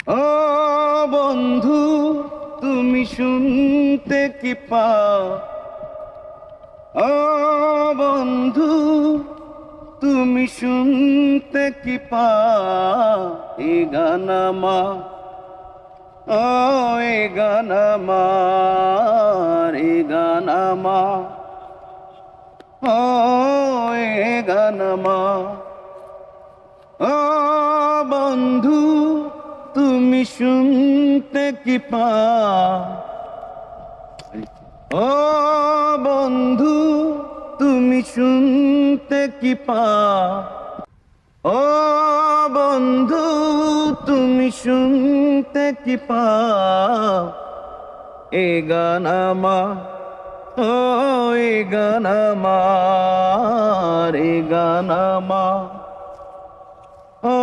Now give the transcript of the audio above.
ও বন্ধু, তুমি শুনতে কি পাও? ও বন্ধু, তুমি শুনতে কি পাও? এ গান আমার, ও এ গান আমার, এ গান আমার, ও এ গান আমার। ও বন্ধু, তুমি শুনতে কি পাও? ও বন্ধু, তুমি শুনতে কি পাও? ও বন্ধু, তুমি শুনতে কি পাও? এ গান আমার, ও এ গান আমার, এ গান আমার, ও